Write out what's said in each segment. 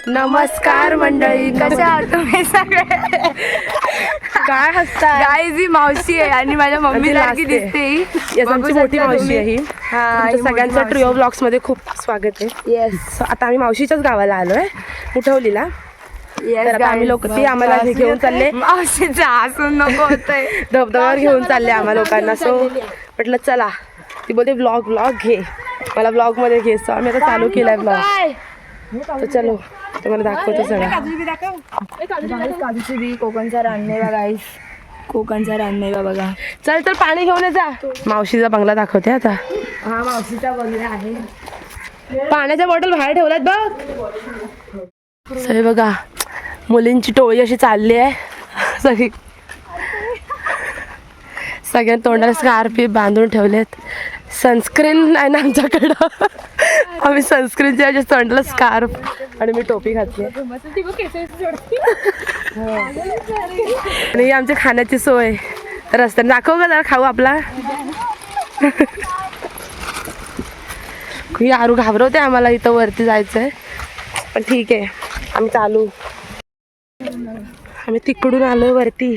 नमस्कार मंडळी, कशा आहात तुम्ही सगळे? काय हसता गाईज ही मावशी आहे आणि माझ्या मम्मी सारखी दिसते ही. आमची मोठी मावशी आहे ही. तुमच्या सगळ्यांचं ट्रिओ ब्लॉग्स मध्ये खूप स्वागत आहे. येस आता आम्ही मावशीच्याच गावाला आलोय, उठवलीला. येस तर आता आम्ही लोक ती आम्हाला घेऊन चालले, मावशीचं हसून नको होतंय. धबधब्यावर घेऊन चालले आम्हा लोकांना. सो म्हटलं चला, ती बोलते ब्लॉग घे, मला ब्लॉग मध्ये घे. सो आम्ही आता चालू केलाय ब्लॉग. तर चलो तुम्हाला दाखवतो सगळं. काजूची बी, कोकणचा रानमेवा गाईस, कोकणचा रानमेवा बघा. चल तर पाणी घेऊन ये जा. मावशीचा बंगला दाखवते आता. हा मावशीचा बंगला आहे. पाण्याच्या बॉटल बाहेर ठेवल्यात बघ. सगळे बघा, मुलींची टोळी अशी चालली आहे. सगळ्या तोंडाला स्कार्फ बांधून ठेवलेत. सनस्क्रीन आहे ना आमच्याकडं. आम्ही सनस्क्रीनच्या तोंडाला स्कार्फ आणि मी टोपी घातली. आणि आमच्या खाण्याची सोय रस्त्याने दाखव का जरा, खाऊ आपला. यारू घाबरवते आम्हाला, इथं वरती जायचंय. पण ठीक आहे, आम्ही चालू. आम्ही तिकडून आलोय वरती,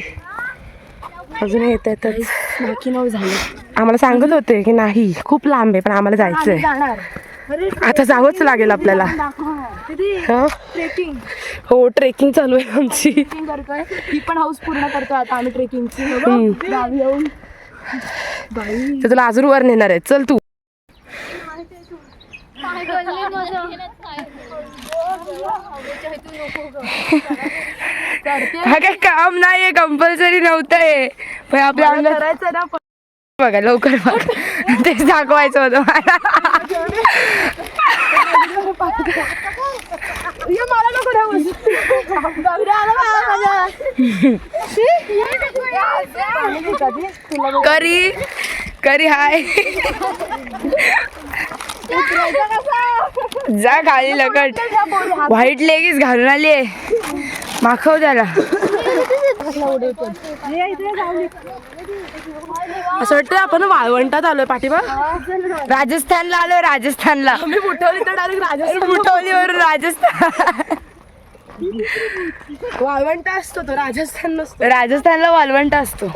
अजून येत येतच बाकी नऊ झाले. आम्हाला सांगत होते की नाही खूप लांब आहे, पण आम्हाला जायचंय. आता जावंच लागेल आपल्याला. ट्रेकिंग हो, ट्रेकिंग चालू आहे आमची. करतोय, ही पण हाऊस पूर्ण करतो आता आम्ही ट्रेकिंगची. गावी येऊन तर तुला अजून वर नेणार आहे. चल तू. हा काही काम नाहीये, कंपल्सरी नव्हतंय, पण आपल्या अंगात करायचं ना. बघा लवकर बघ, तेच दाखवायचं होतं मला. मला नको करी करी हाय. जा खाली लगट. व्हाईट लेगीस घालून आली आहे, माखव त्याला. असं वाटतं आपण वाळवंटात आलोय पाठीमा. राजस्थानला आलोय, राजस्थानला. मी बुटवली तर डायरेक्ट राजस्थान. बुटवलीवरून राजस्थान. वाळवंट असतो तो, राजस्थान नसतो. राजस्थानला वाळवंट असतो.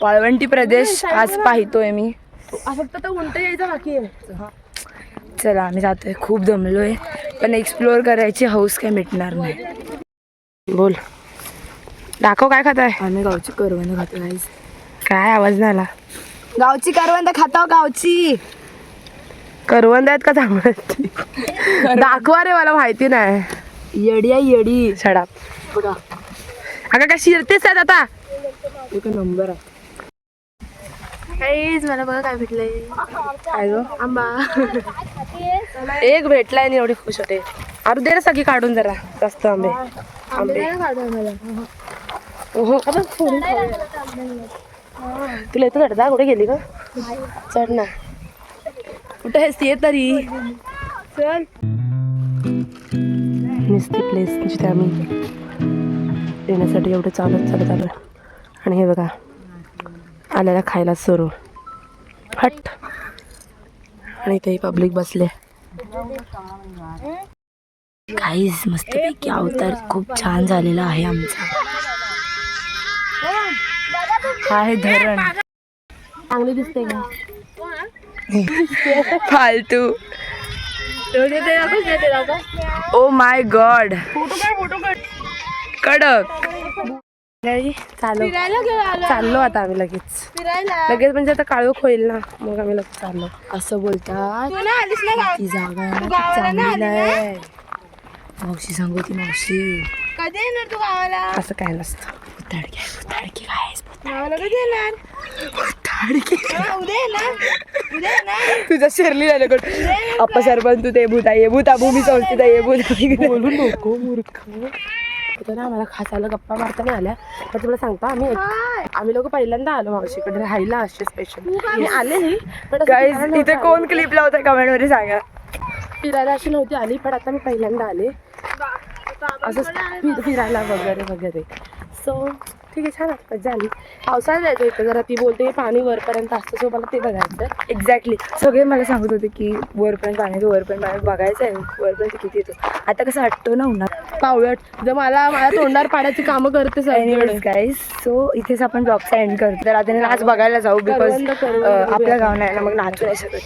वाळवंटी प्रदेश आज पाहतोय मी. फक्त तो उंट यायचा बाकी आहे. चला आम्ही जातोय, खूप दमलोय, पण एक्सप्लोअर करायची हौस काय मिटणार नाही. बोल, दाखव काय खाताय. आम्ही गावची करवंद खातो गाईस. काय आवाज नाही आला. गावची करवंद खातो, गावची करवंद आहेत का चांगलं. दाखवा रे, मला माहिती नाही. येडी आहे येडी. छडा बघा, अगं काय शिरतेच आहेत आता. एक नंबर आहे. मला बघा काय भेटलंय. काय गं, आंबा. एक भेटलाय आणि एवढी खुश होते. अरे दे रे सगळी काढून जरा, जास्त आंबे. आंबे ओहो, तुला येतं चढता. कुठे गेली का, चढ ना. कुठे आहेस ये तरी. चल. नुसती प्लेस जिथे आम्ही येण्यासाठी एवढं चालत आलो. आणि हे बघा, आल्याला खायला सुरू हट. आणि इथे पब्लिक बसले. काहीच मस्तपैकी अवतार खूप छान झालेला आहे आमचा. हा आहे धरण. चांगली दिसते का फालतू. ओ माय गॉड, कडक. चाललो आता आम्ही लगेच म्हणजे आता काळोख होईल ना, मग आम्ही लगेच चाललो. असं बोलतात. ती जागा चांगली आहे. मावशी सांगू ती मावशी. कधी येणार तू गावाला. असं काय नसतं. उताडकी काय गावाला कधी येणार. तुझा शेरली झालं कोण. अप्पा सरपंच तू ते भूता ये भूता भूमी संस्थिता ये भूता. बोलू नको मूर्ख. ना आम्हाला खास आलं, गप्पा मारता नाही आल्या. पण तुला सांगता, आम्ही लोक पहिल्यांदा आलो मावशीकडे राहायला असे स्पेशल. मी आले नाही, पण इथे कोण क्लिप लावताय कमेंट मध्ये सांगा. फिरायला अशी नव्हती आली, पण आता मी पहिल्यांदा आले असं फिरायला वगैरे वगैरे. सो ठीक आहे, छान मजा आली. पावसाळ्यात जायचं इथं जरा. ती बोलते पाणी वरपर्यंत असतं, सो मला ते बघायचं. एक्झॅक्टली. सगळे मला सांगत होते की वरपर्यंत पाणी बघायचं आहे, वरपर्यंत किती येतो. आता कसं हटतो ना उन्हात पावळट जर मला माझ्या तोंडावर पाण्याची कामं करते सगळीकडे. गाईज, सो इथेच आपण ब्लॉगचा एंड करतो. तर आता नाच बघायला जाऊ, बिकॉज आपल्या गाव नाही ना, मग नाचू नाही शकत.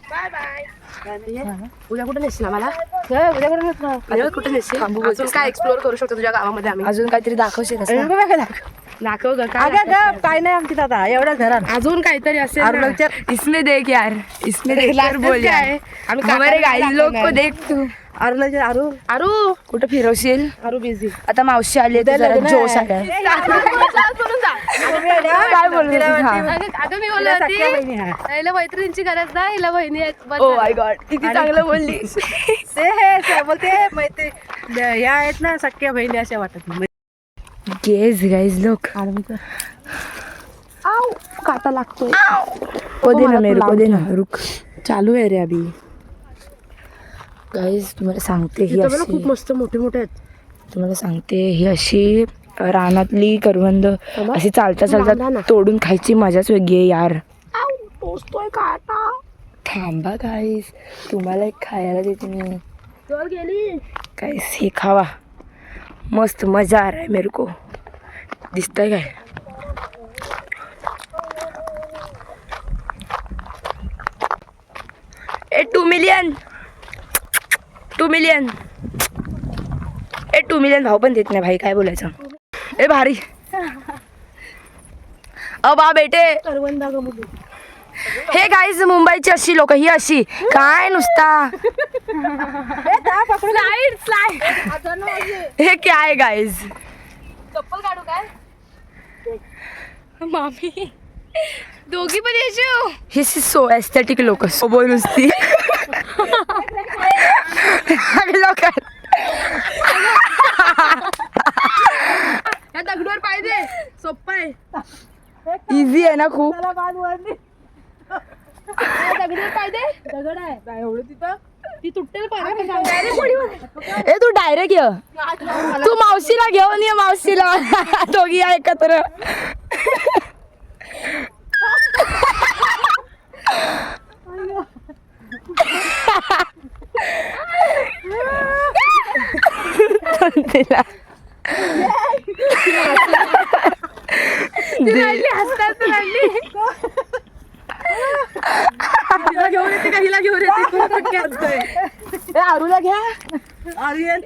Bye bye. उद्या कुठे नेशील आम्हाला? उद्या कुठे नेशील? अजून काय एक्सप्लोर करू शकतो तुझ्या गावामध्ये आम्ही? अजून काहीतरी दाखवशील दाखव ग काय नाही आमची दादा एवढ्या घरात अजून काहीतरी असेल. इसमें देख यार, इसमें देख कर बोल यार. हमारे गाईज लोग को देख तू. अरू कुठं फिरवशील? अरू बिझी. आता मावशी आली, जरा जोश आला. काय बोलतो? अगं मी बोलत होती हिला मैत्रिणींची गरज नाही, हिला बहिणी आहेत. ओ माय गॉड, किती चांगलं बोलली. ते बोलते मैत्री या आहेत ना सख्या बहिणी अशा वाटत नाही. गेस गाईज लोक, काटा लागतोय. को दे ना मेरे को दे ना, रुक. चालू आहे रे अभि. गाईज तुम्हाला सांगते, ही अशी खूप मस्त मोठे मोठे आहेत. तुम्हाला सांगते, ही अशी रानातली करवंद अशी चालता चालता तोडून खायची मजाच वेगळी आहे यार. टोचतोय काटा. थांबा गाईज, तुम्हाला एक खायला देते मी. चल गेली. गाईज हे खावा, मस्त मजा आ रहा है मेरे को. दिसतंय काय? ए 2 मिलियन 2 मिलियन ए 2 मिलियन भाव पण देत नाही भाई, काय बोलायचं. ए भारी. बा बेटे, करवंदा ग मुली. हे गाईज मुंबईची अशी लोक, ही अशी काय नुसता. हे काय आहे गाईज? चप्पल काढू काय मामी? दोघी पण येशो. ही सो एस्थेटिक लोक, सोबो नुसती लोक. या दगडवर पाय दे, सोप्पा आहे. इझी आहे ना खूप. दगडवर पाय दे. दगड आहे काय एवढं तिथं? ती तुटेल पाय. ए तू डायरेक्ट ये, तू मावशीला घेऊन ये, मावशीला दोघी या एकत्र. घेऊन येते का हिला घेऊन येते? आरूला घ्या. आर्यन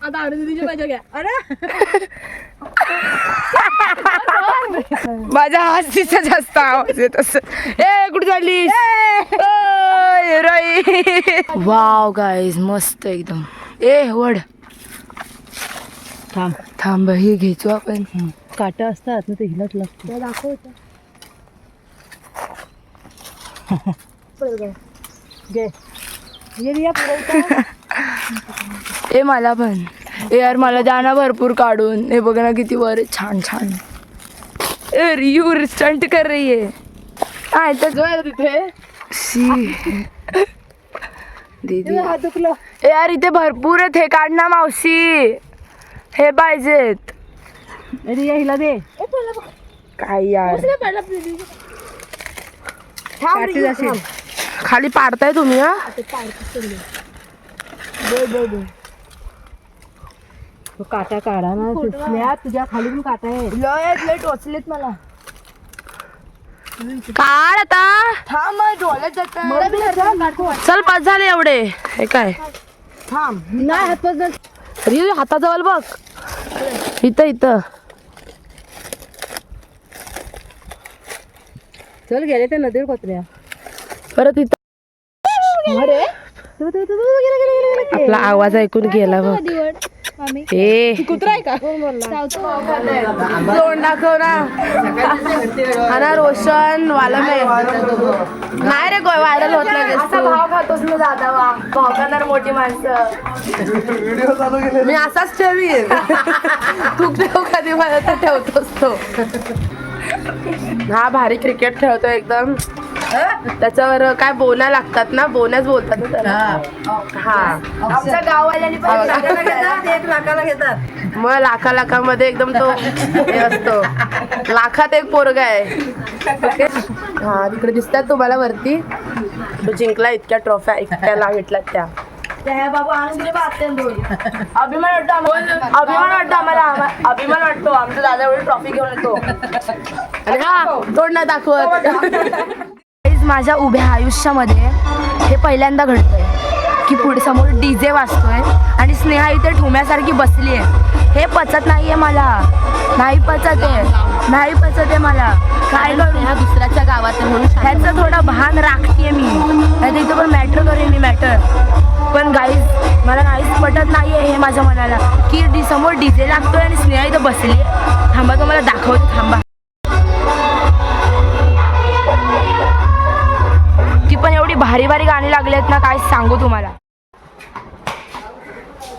आता आरू दीदीची मजा घ्या. अरे माझा हास्तीचा जास्त आवाज येत असं. ए कुठे चाललीस? वाव गाईज, मस्त एकदम. ए वड थांब थांब, हे घ्यायचो आपण. काटा असतात ना, ते हिलाच लागतं. दाखव घे. ए मला पण. ए यार मला द्या ना भरपूर काढून. हे बघ ना किती वर आहे, छान छान. ए रियू स्टंट कर रही है. हा तर जो आहे तिथे सी दीदी. दुखलं. ए यार इथे भरपूर आहेत, हे काढ ना मावशी, हे पाहिजेत. अरे हिला दे. काय यार, खाली पाडताय तुम्ही? हा काटा काढा ना, तुझ्या खाली पण काटा आहे. लय टोचलेत मला. काढ आता, थांब डोळ्यात जात. चल पाच झाले एवढे. हे काय थांब नाही हात हाताजवळ बघ. इथं इथं चल. गेले ते नदीवर कोत्र्या परत इथं. अरे आपला आवाज ऐकून गेला बघ. ए कुत्रा आहे का? तोंड दाखव ना. हा ना रोशन वाला नाही रे, व्हायरल होत लगेच. भाव खातोस ना दादा, भाव खाणार मोठी माणसं. मी असाच ठेवीन. तू ठेव कधी मला तर ठेवतोस तो. हा भारी क्रिकेट खेळतो एकदम. त्याच्यावर काय बोना लागतात ना, बोनस बोलतात ना त्याला. हा आमच्या गाववाल्यांनी पण लाखाला घेतात. मग लाखामध्ये एकदम तो हे असतो. लाखात एक पोरगा आहे. ओके. हा तिकडे दिसतात तुम्हाला वरती. तो जिंकला इतक्या ट्रॉफ्या एकट्याला भेटल्यात त्या. अभिमान वाटतो आम्हाला अभिमान वाटतो आमचा दादा एवढी ट्रॉफी घेऊन येतो. आणि हा तोंड नाही दाखवत. Guys, माझ्या उभ्या आयुष्यामध्ये हे पहिल्यांदा घडतंय की पुढे समोर डीजे वाजतोय आणि स्नेहा इथे ठुम्यासारखी बसली आहे. हे पचत नाहीये मला, नाही पचत आहे मला. काय करू? ह्या दुसऱ्याच्या गावात आहे म्हणून ह्याचं थोडं भान राखतेय मी, नाही इथं पण मॅटर करेन मी मॅटर. पण गाईज मला काहीच पटत नाहीये हे माझ्या मनाला की समोर डीजे लागतोय आणि स्नेहा इथं बसली. थांबा तुम्हाला दाखवते, थांबा. ती पण एवढी भारी भारी गाणी लागली आहेत ना, काय सांगू तुम्हाला.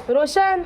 रोशन